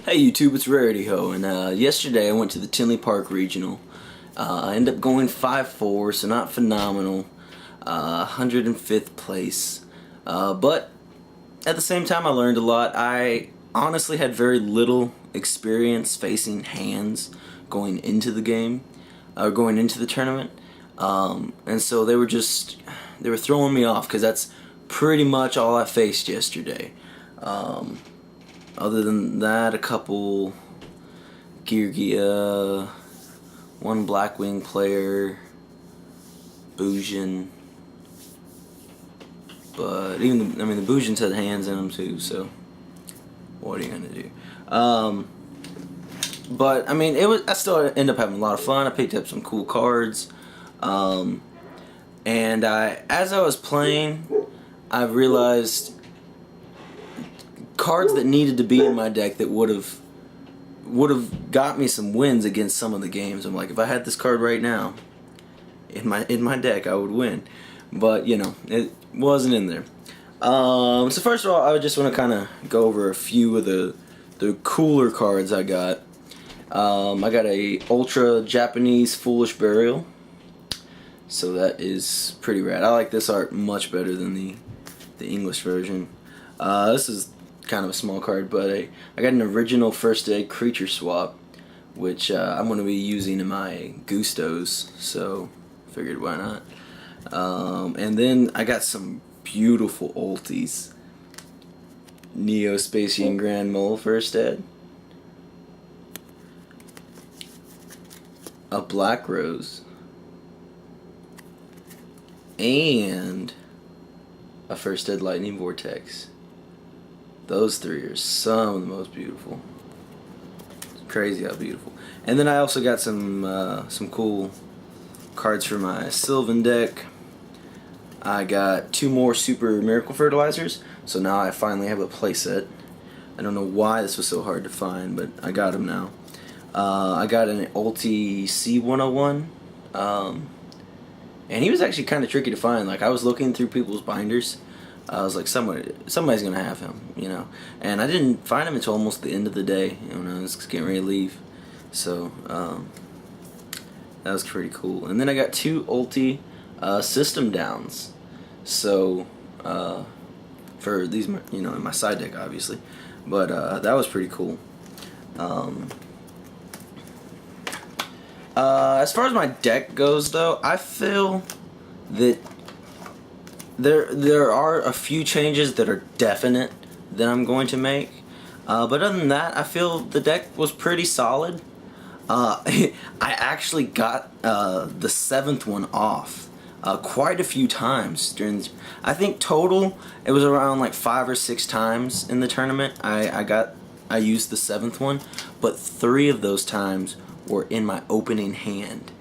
Hey YouTube, it's Rarity Ho, and yesterday I went to the Tinley Park Regional. I ended up going 5-4, so not phenomenal. 105th place. But at the same time I learned a lot. I honestly had very little experience facing hands going into the game, or going into the tournament. And so they were throwing me off because that's pretty much all I faced yesterday. Other than that, a couple Geargia, one Blackwing player, Boujin, but the Boujins had hands in them too, so what are you gonna do? But I mean, I still ended up having a lot of fun. I picked up some cool cards, and as I was playing, I realized cards that needed to be in my deck that would have got me some wins against some of the games. I'm like, if I had this card right now in my deck, I would win. But you know, it wasn't in there. So first of all, I just want to kind of go over a few of the cooler cards I got. I got a Ultra Japanese Foolish Burial, so that is pretty rad. I like this art much better than the English version. This is kind of a small card, but I got an original First Egg Creature Swap, which I'm going to be using in my Gustos, so figured why not. And then I got some beautiful ulties. Neo-Spacian Grand Mole First Ed, a Black Rose, and a First Ed Lightning Vortex. Those three are some of the most beautiful. It's crazy how beautiful. And then I also got some cool cards for my Sylvan deck. I got 2 more Super Miracle Fertilizers, so now I finally have a playset. I don't know why this was so hard to find, but I got them now. I got an Ulti C101, and he was actually kind of tricky to find. Like, I was looking through people's binders. I was like, somebody's gonna have him, you know. And I didn't find him until almost the end of the day, you know. I was getting ready to leave, so that was pretty cool. And then I got 2 Ulti System Downs, so for these, you know, in my side deck, obviously. But that was pretty cool. As far as my deck goes, though, I feel that there are a few changes that are definite that I'm going to make, but other than that, I feel the deck was pretty solid. I actually got the 7th one off quite a few times during I think total it was around like 5 or 6 times in the tournament I used the 7th one, but 3 of those times were in my opening hand.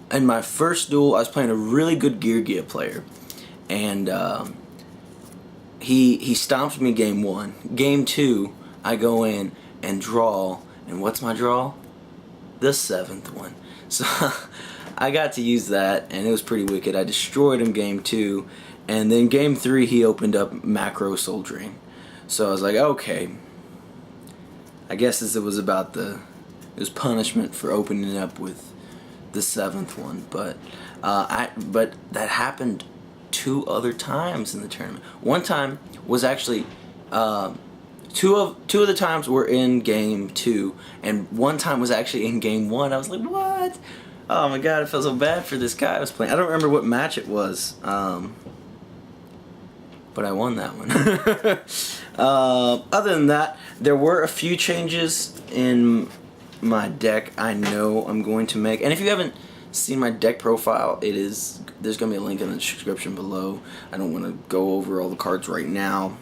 In my first duel, I was playing a really good Geargia player, and he stomped me game 1. Game 2, I go in and draw, and what's my draw? The 7th one. So I got to use that, and it was pretty wicked. I destroyed him game 2, and then game 3 he opened up Macro Soldiering. So I was like, okay, I guess it was punishment for opening it up with the 7th one, but that happened 2 other times in the tournament. One time was actually two of the times were in game 2, and one time was actually in game 1. I was like, what? Oh my god, I felt so bad for this guy I was playing. I don't remember what match it was, but I won that one. Other than that, there were a few changes in my deck I know I'm going to make, and if you haven't seen my deck profile, there's gonna be a link in the description below. I don't want to go over all the cards right now.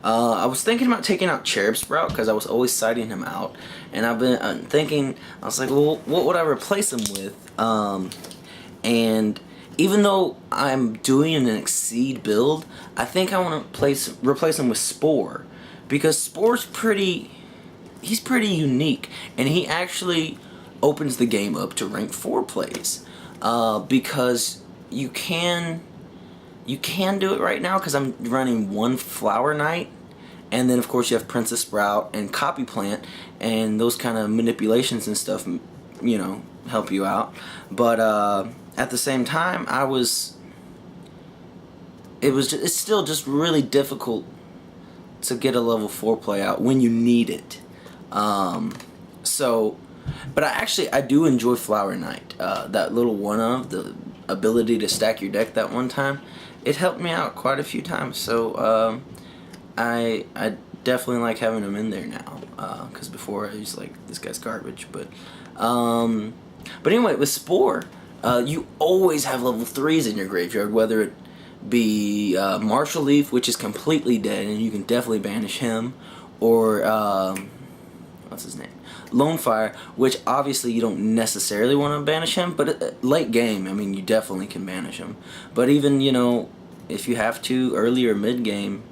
I was thinking about taking out Cherub Sprout because I was always citing him out, and I've been thinking, I was like, well, what would I replace him with? And even though I'm doing an Exceed build, I think I want to replace him with Spore, because Spore's he's pretty unique, and he actually opens the game up to rank 4 plays, because you can do it right now because I'm running 1 Flower Knight, And then of course you have Princess Sprout and Copy Plant, and those kind of manipulations and stuff, you know, help you out. But at the same time, it's still just really difficult to get a level 4 play out when you need it. But I do enjoy Flower Knight. That little the ability to stack your deck that one time, it helped me out quite a few times. So I definitely like having him in there now. Because before I was like, this guy's garbage. But anyway, with Spore, you always have level 3s in your graveyard, whether it be Marshall Leaf, which is completely dead, and you can definitely banish him, or what's his name? Lone Fire, which obviously you don't necessarily want to banish him, but late game, I mean, you definitely can banish him. But even, you know, if you have to, early or mid game,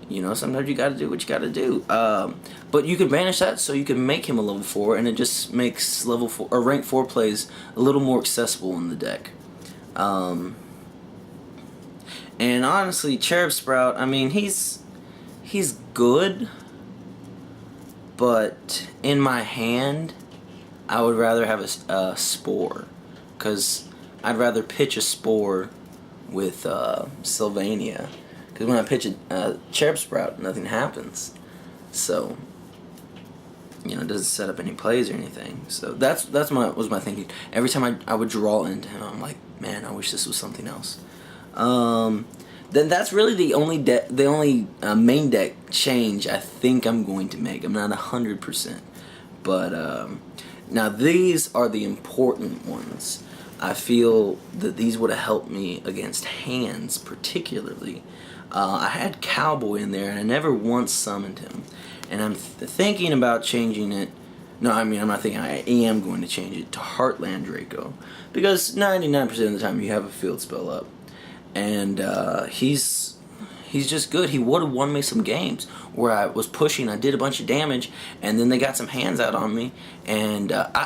you know, sometimes you gotta do what you gotta do. But you can banish that so you can make him a level 4, and it just makes level 4 or rank 4 plays a little more accessible in the deck. And honestly, Cherub Sprout, I mean, he's good, but in my hand, I would rather have a Spore, because I'd rather pitch a Spore with Sylvania, because when I pitch a Cherub Sprout, nothing happens. So, you know, it doesn't set up any plays or anything. So was my thinking. Every time I would draw into him, I'm like, man, I wish this was something else. Then that's really the only main deck change I think I'm going to make. I'm not 100%, but now these are the important ones. I feel that these would have helped me against hands particularly. I had Cowboy in there, and I never once summoned him, and I'm thinking about changing it. No, I mean, I'm not thinking. I am going to change it to Heartland Draco, because 99% of the time you have a field spell up. And he's just good. He would have won me some games where I was pushing, I did a bunch of damage, and then they got some hands out on me, and it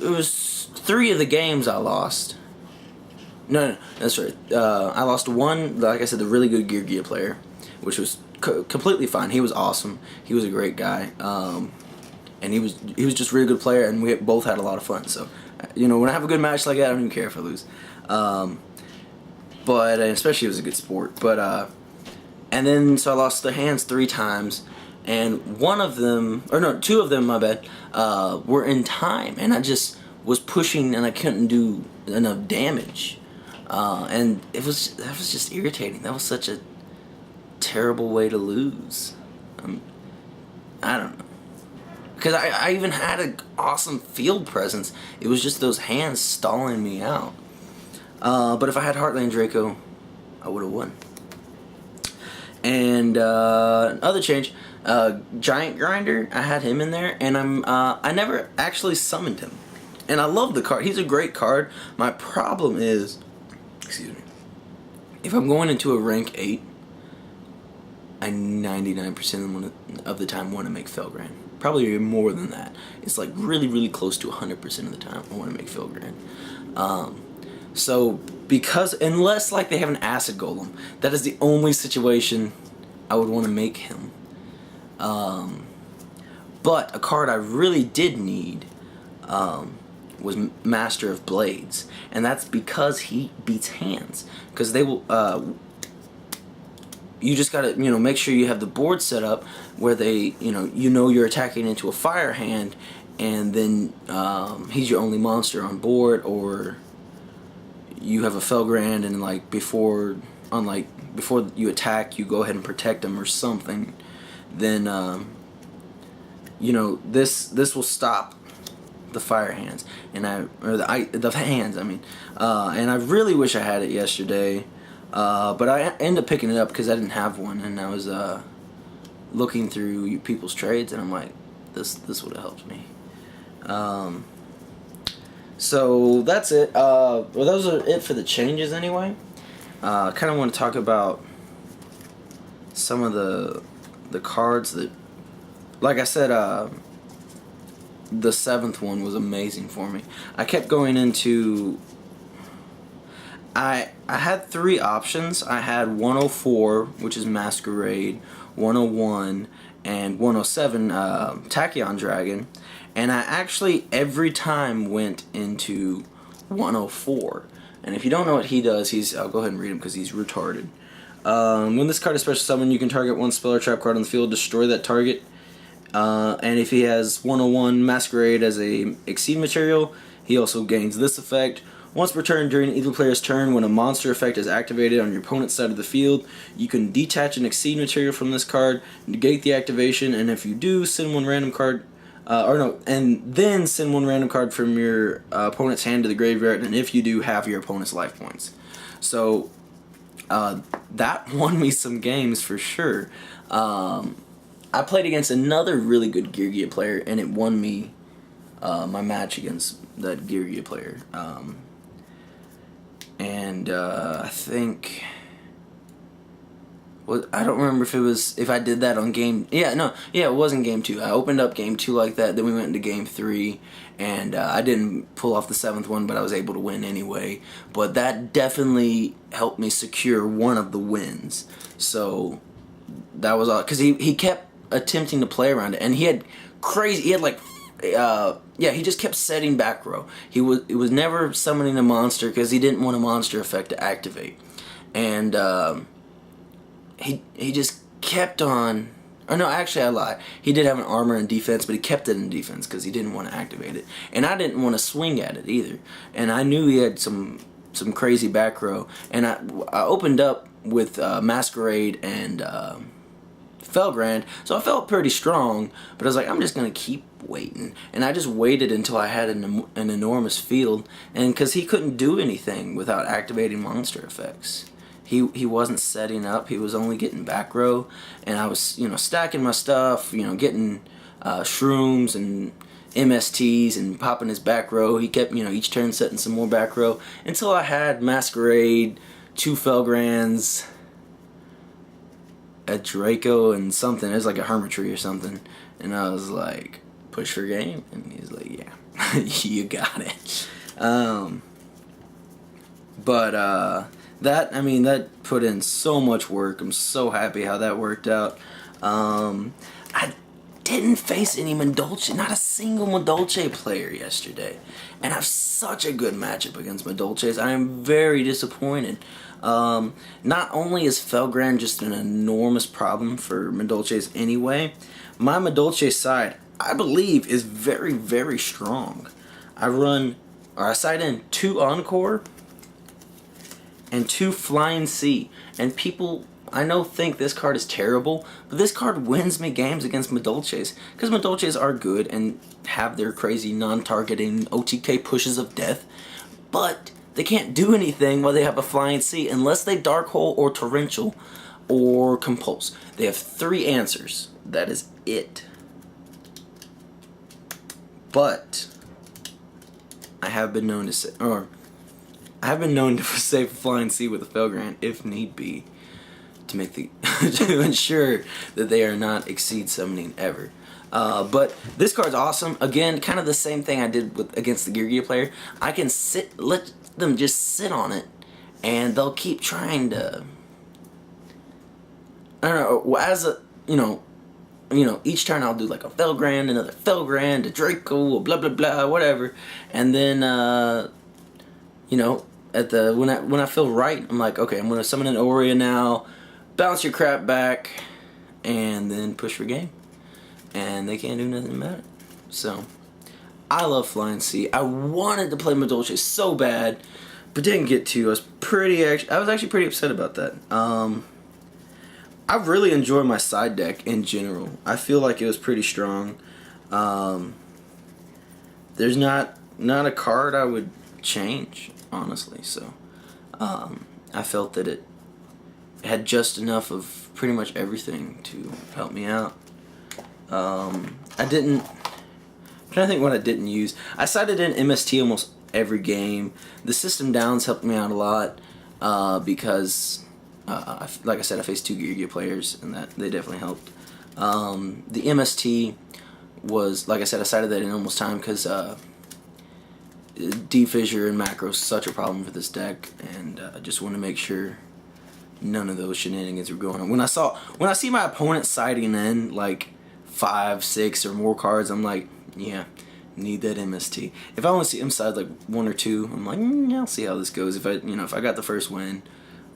was 3 of the games I lost. No, that's right. I lost one, like I said, the really good Gear player, which was completely fine. He was awesome. He was a great guy. And he was just a really good player, and we both had a lot of fun. So, you know, when I have a good match like that, I don't even care if I lose. But especially it was a good sport. But and then so I lost the hands 3 times, and 2 of them, my bad, were in time, and I just was pushing, and I couldn't do enough damage, and that was just irritating. That was such a terrible way to lose. I don't know. Because I even had an awesome field presence. It was just those hands stalling me out. But if I had Heartland Draco, I would have won. And another change, Giant Grinder, I had him in there, and I never actually summoned him. And I love the card. He's a great card. My problem is, excuse me, if I'm going into a rank 8, I 99% of the time want to make Felgrand. Probably more than that. It's like really, really close to 100% of the time I want to make Felgrand. So because, unless like they have an Acid Golem, that is the only situation I would want to make him. But a card I really did need was Master of Blades, and that's because he beats hands. Because they will, you just gotta, you know, make sure you have the board set up where they, you know you're attacking into a fire hand, and then he's your only monster on board, or you have a Felgrand, and like before you attack, you go ahead and protect him or something. Then you know, this will stop the fire hands, and the hands. I mean, and I really wish I had it yesterday. But I ended up picking it up because I didn't have one, and I was looking through people's trades, and I'm like, this would have helped me. So that's it. Well, those are it for the changes anyway. I kind of want to talk about some of the cards that, like I said, the 7th one was amazing for me. I kept going into, I had three options. I had 104, which is Masquerade, 101, and 107 Tachyon Dragon, and I actually every time went into 104. And if you don't know what he does, I'll go ahead and read him because he's retarded. When this card is special summoned, you can target one spell or trap card on the field, destroy that target. And if he has 101 Masquerade as a Exceed material, he also gains this effect. Once per turn during either player's turn, when a monster effect is activated on your opponent's side of the field, you can detach an Exceed material from this card, negate the activation, and if you do, send one random card, and then send one random card from your opponent's hand to the graveyard, and if you do, half your opponent's life points. So, that won me some games for sure. I played against another really good Gear player, and it won me my match against that Gear player. I think I don't remember if I did that on game. It wasn't game 2. I opened up game 2 like that. Then we went into game 3, and I didn't pull off the 7th one, but I was able to win anyway. But that definitely helped me secure one of the wins. So that was all because he kept attempting to play around it, and he had he just kept setting back row. It was never summoning a monster because he didn't want a monster effect to activate, and he just kept on. Or no, actually I lied. He did have an armor and defense, but he kept it in defense because he didn't want to activate it, and I didn't want to swing at it either. And I knew he had some crazy back row, and I opened up with Masquerade and Felgrand, so I felt pretty strong, but I was like, I'm just going to keep waiting. And I just waited until I had an enormous field, and because he couldn't do anything without activating monster effects. He wasn't setting up, he was only getting back row, and I was, stacking my stuff, getting shrooms and MSTs and popping his back row. He kept, each turn setting some more back row, until I had Masquerade, 2 Felgrands, a Draco and something. It was like a Hermitry or something, and I was like, push for game, and he's like, yeah, you got it. That put in so much work. I'm so happy how that worked out. I didn't face any Madolche, not a single Madolche player yesterday, and I have such a good matchup against Madolches. I am very disappointed. Not only is Felgrand just an enormous problem for Madolches anyway, my Madolche side, I believe, is very, very strong. I side in 2 Encore and 2 Flying Sea, and people I know think this card is terrible, but this card wins me games against Madolches, because Madolches are good and have their crazy non-targeting OTK pushes of death, but they can't do anything while they have a Flying Sea unless they Dark Hole or Torrential or Compulse. They have 3 answers. That is it. But I have been known to save a Flying Sea with a Felgrand if need be, to make to ensure that they are not Exceed summoning ever. But this card's awesome. Again, kind of the same thing I did against the Gear player. I can let them just sit on it, and they'll keep trying to. I don't know. Each turn I'll do like a Felgrand, another Felgrand, a Draco, blah blah blah, whatever, and then when I feel right, I'm like, okay, I'm gonna summon an Aurea now, bounce your crap back, and then push for game, and they can't do nothing about it. So I love Flying Sea. I wanted to play Madolche so bad, but didn't get to. I was actually pretty upset about that. I really enjoyed my side deck in general. I feel like it was pretty strong. There's not a card I would change, honestly. So I felt that it had just enough of pretty much everything to help me out. I'm trying to think what I didn't use. I sided in MST almost every game. The system downs helped me out a lot because, like I said, I faced 2 Gear players, and they definitely helped. The MST was, like I said, I sided that in almost time because defissure and macro is such a problem for this deck, and I just want to make sure none of those shenanigans are going on. When I see my opponent siding in like 5, 6, or more cards, I'm like, yeah, need that MST. If I only see him side like 1 or 2, I'm like, yeah, I'll see how this goes. If I got the first win,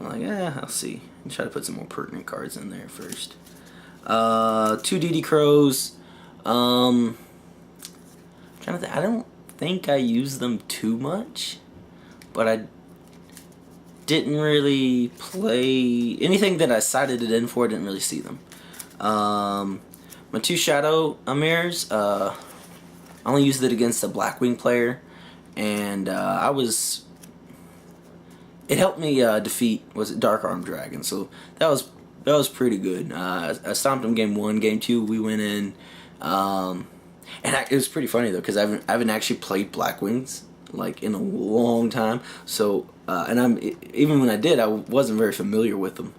I'm like, yeah, I'll see. I'll try to put some more pertinent cards in there first. 2 DD Crows. Trying to think. I don't think I use them too much, but I didn't really play anything that I sided it in for. I didn't really see them. My 2 Shadow Amirs, I only used it against a Blackwing player, and it helped me defeat Dark Arm Dragon, so that was pretty good. I stomped him game 1, game 2 we went in, and it was pretty funny though, because I haven't actually played Blackwings like in a long time, so and even when I did, I wasn't very familiar with them,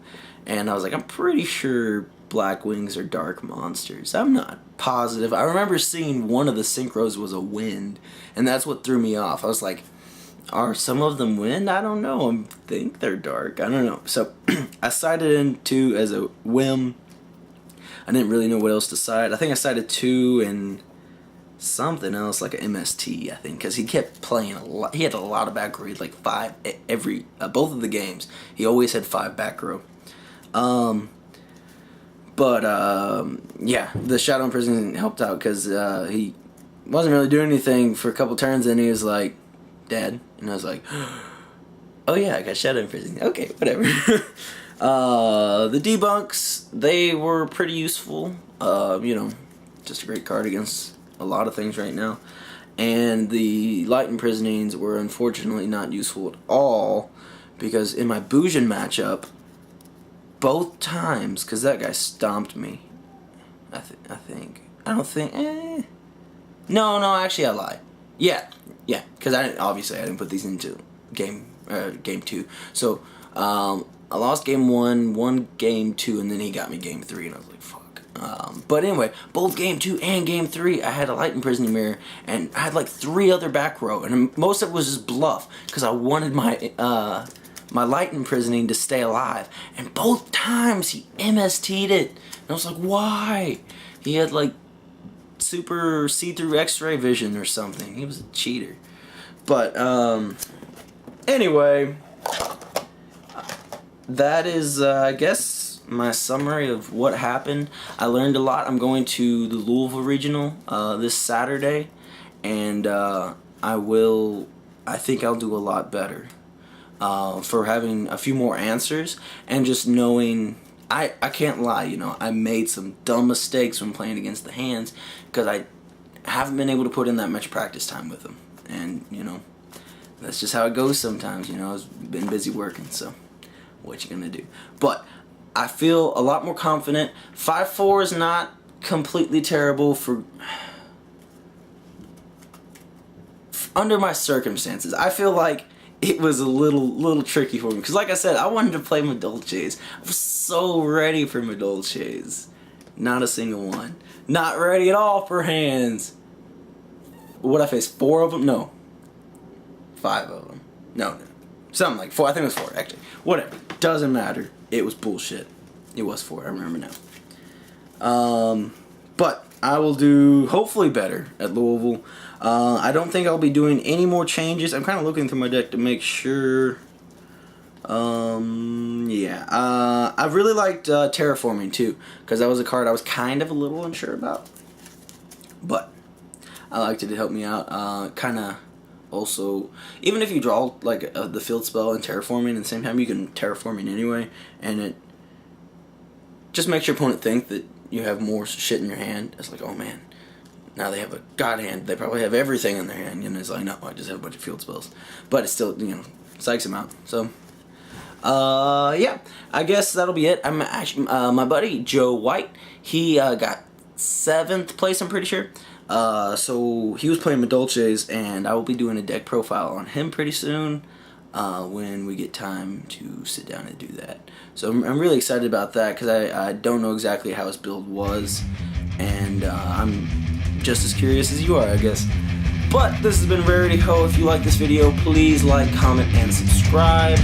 and I was like, I'm pretty sure Blackwings are dark monsters. I'm not positive. I remember seeing one of the synchros was a wind, and that's what threw me off. I was like, are some of them wind? I don't know. I think they're dark. I don't know. So I sided in 2 as a whim. I didn't really know what else to side. I think I sided 2 and something else, like an MST, I think, because he kept playing a lot. He had a lot of back row. He had like 5 every both of the games. He always had 5 back row. Yeah, the Shadow Imprisonment helped out because he wasn't really doing anything for a couple turns, and he was like, dead. And I was like, oh yeah, I got Shadow Imprisonment. Okay, whatever. The debunks, they were pretty useful. Just a great card against a lot of things right now. And the light imprisonings were unfortunately not useful at all, because in my Bujin matchup, both times, because that guy stomped me, no, actually I lied. Yeah, because obviously I didn't put these into game 2. So I lost game 1, won game 2, and then he got me game 3, and I was like, fuck. But anyway, both game 2 and game 3, I had a light imprisoning mirror, and I had like 3 other back row, and most of it was just bluff, because I wanted my light imprisoning to stay alive, and both times he MST'd it, and I was like, why? He had like super see-through x-ray vision or something. He was a cheater. But anyway, that is I guess my summary of what happened. I learned a lot. I'm going to the Louisville Regional this Saturday, and I think I'll do a lot better for having a few more answers, and just knowing I can't lie, I made some dumb mistakes when playing against the hands, because I haven't been able to put in that much practice time with them, and that's just how it goes sometimes. I've been busy working, so what you gonna do? But I feel a lot more confident. 5-4 is not completely terrible for under my circumstances. I feel like it was a little tricky for me, because like I said, I wanted to play Madolches. I was so ready for Madolches. Not a single one. Not ready at all for hands. What I faced? 4 of them? No. 5 of them. No. Something like 4. I think it was 4, actually. Whatever. Doesn't matter. It was bullshit. It was 4. I remember now. But I will do hopefully better at Louisville. I don't think I'll be doing any more changes. I'm kind of looking through my deck to make sure. Yeah. I really liked Terraforming too, because that was a card I was kind of a little unsure about. But I liked it. It helped me out. Kind of also, even if you draw like the field spell and Terraforming at the same time, you can Terraforming anyway, and it just makes your opponent think that you have more shit in your hand. It's like, oh man, now they have a god hand. They probably have everything in their hand. And it's like, no, I just have a bunch of field spells. But it still, psychs them out. So, yeah, I guess that'll be it. I'm actually, my buddy Joe White, he got 7th place, I'm pretty sure. So he was playing Madolches, and I will be doing a deck profile on him pretty soon. When we get time to sit down and do that. So I'm really excited about that, because I don't know exactly how his build was, and I'm just as curious as you are, I guess. But this has been Rarity Ho. If you like this video, please like, comment, and subscribe.